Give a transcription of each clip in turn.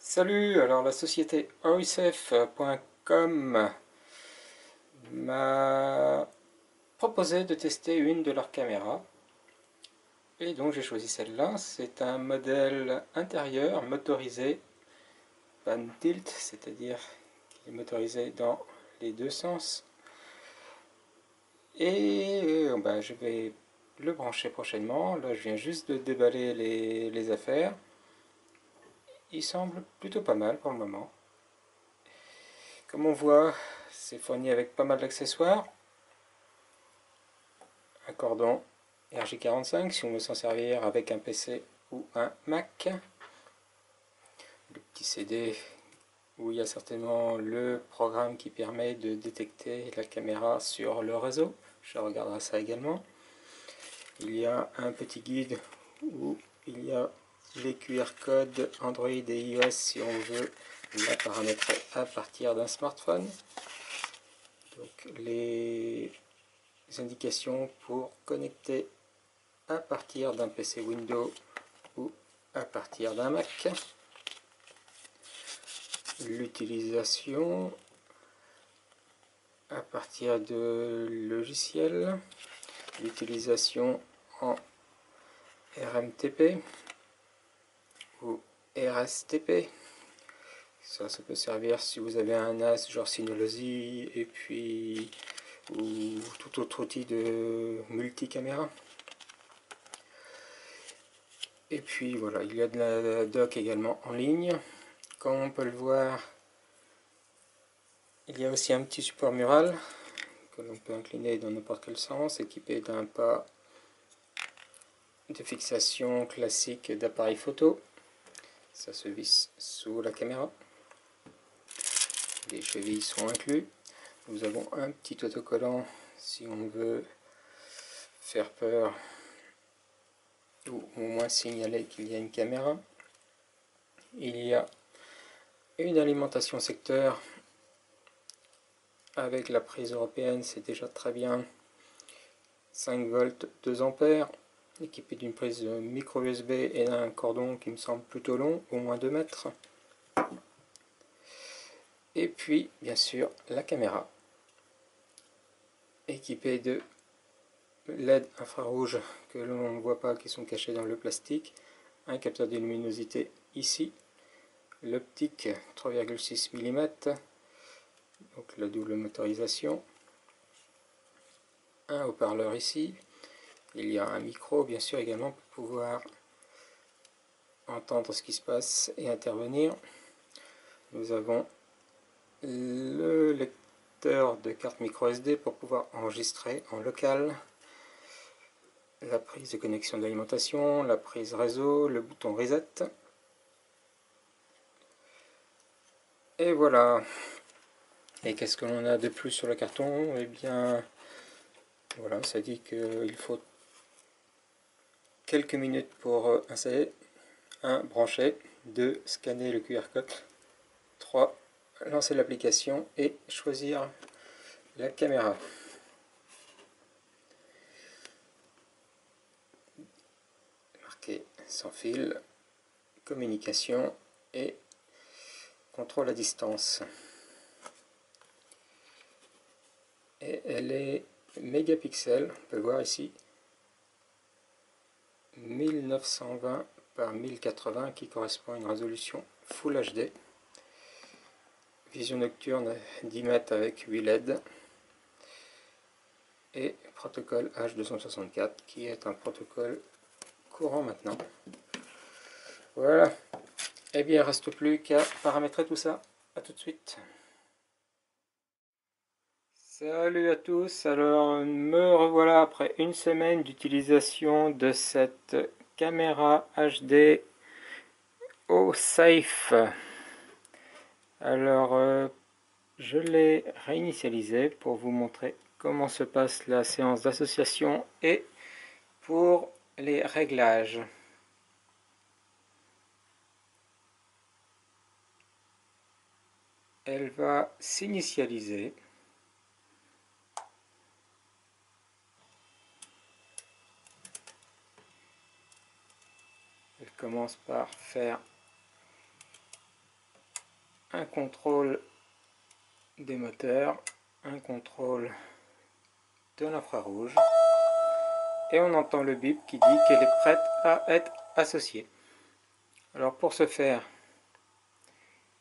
Salut, alors la société oicef.com m'a proposé de tester une de leurs caméras et donc j'ai choisi celle-là. C'est un modèle intérieur motorisé pan tilt, c'est-à-dire qu'il est motorisé dans les deux sens et je vais le brancher prochainement. Là je viens juste de déballer les affaires. Il semble plutôt pas mal pour le moment. Comme on voit, c'est fourni avec pas mal d'accessoires. Un cordon RJ45 si on veut s'en servir avec un PC ou un Mac. Le petit CD où il y a certainement le programme qui permet de détecter la caméra sur le réseau. Je regarderai ça également. Il y a un petit guide où il y a les QR codes Android et iOS si on veut la paramétrer à partir d'un smartphone. Donc les indications pour connecter à partir d'un PC Windows ou à partir d'un Mac. L'utilisation à partir de logiciels. L'utilisation en RMTP ou RSTP. Ça peut servir si vous avez un NAS genre Synology et puis ou tout autre outil de multicaméra. Et puis voilà, il y a de la doc également en ligne. Comme on peut le voir, il y a aussi un petit support mural que l'on peut incliner dans n'importe quel sens, équipé d'un pas de fixation classique d'appareil photo. Ça se visse sous la caméra. Les chevilles sont inclus. Nous avons un petit autocollant si on veut faire peur ou au moins signaler qu'il y a une caméra. Il y a une alimentation secteur avec la prise européenne, c'est déjà très bien. 5 volts 2 ampères, équipé d'une prise micro USB et d'un cordon qui me semble plutôt long, au moins 2 mètres. Et puis bien sûr la caméra, équipée de LED infrarouge que l'on ne voit pas, qui sont cachés dans le plastique, un capteur de luminosité ici, l'optique 3,6 mm, donc la double motorisation, un haut-parleur ici, il y a un micro bien sûr également pour pouvoir entendre ce qui se passe et intervenir. Nous avons le lecteur de carte micro SD pour pouvoir enregistrer en local, la prise de connexion d'alimentation, la prise réseau, le bouton reset. Et voilà. Et qu'est-ce que l'on a de plus sur le carton? Eh bien, voilà, ça dit qu'il faut quelques minutes pour installer. 1. Brancher. 2. Scanner le QR code. 3. Lancer l'application et choisir la caméra. Marqué sans fil, communication et contrôle à distance. Et elle est mégapixels, on peut le voir ici, 1920 par 1080 qui correspond à une résolution Full HD. Vision nocturne 10 mètres avec 8 LED. Et protocole H264 qui est un protocole courant maintenant. Voilà. Et bien il ne reste plus qu'à paramétrer tout ça. A tout de suite. Salut à tous, alors me revoilà après une semaine d'utilisation de cette caméra HD OICEF. Alors je l'ai réinitialisée pour vous montrer comment se passe la séance d'association et pour les réglages. Elle va s'initialiser. Elle commence par faire un contrôle des moteurs, un contrôle de l'infrarouge, et on entend le bip qui dit qu'elle est prête à être associée. Alors pour ce faire,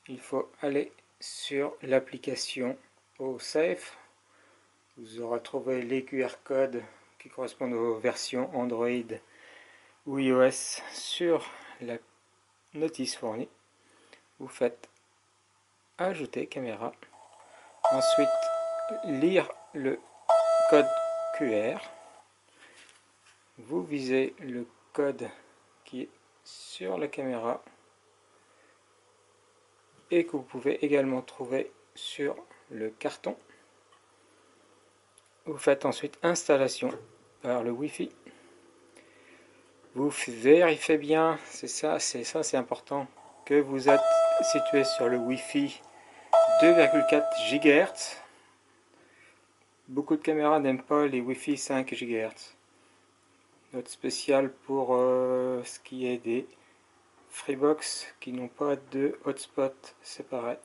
il faut aller sur l'application OSafe. Vous aurez trouvé les QR codes qui correspondent aux versions Android ou iOS sur la notice fournie. Vous faites ajouter caméra, ensuite lire le code QR, vous visez le code qui est sur la caméra et que vous pouvez également trouver sur le carton. Vous faites ensuite installation par le Wi-Fi. Vous vérifiez bien, c'est important, que vous êtes situé sur le Wi-Fi 2,4 GHz. Beaucoup de caméras n'aiment pas les Wi-Fi 5 GHz. Note spéciale pour ce qui est des Freebox qui n'ont pas de hotspot séparé.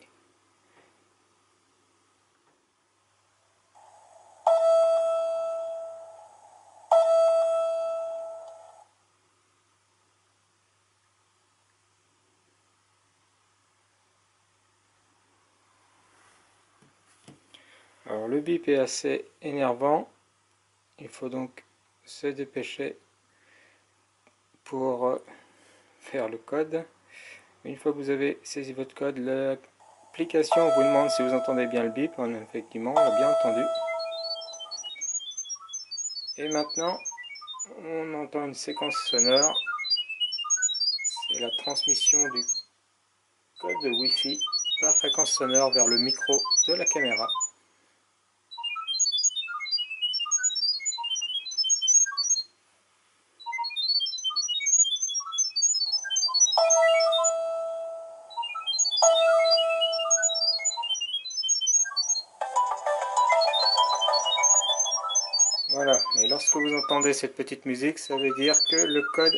Alors le bip est assez énervant, il faut donc se dépêcher pour faire le code. Une fois que vous avez saisi votre code, l'application vous demande si vous entendez bien le bip. Effectivement, on l'a bien entendu. Et maintenant, on entend une séquence sonore. C'est la transmission du code Wi-Fi par fréquence sonore vers le micro de la caméra. Voilà, et lorsque vous entendez cette petite musique, ça veut dire que le code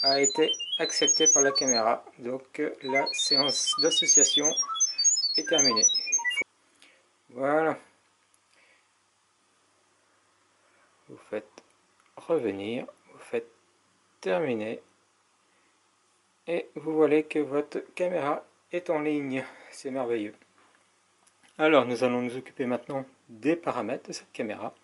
a été accepté par la caméra. Donc la séance d'association est terminée. Voilà. Vous faites revenir, vous faites terminer. Et vous voyez que votre caméra est en ligne. C'est merveilleux. Alors nous allons nous occuper maintenant des paramètres de cette caméra.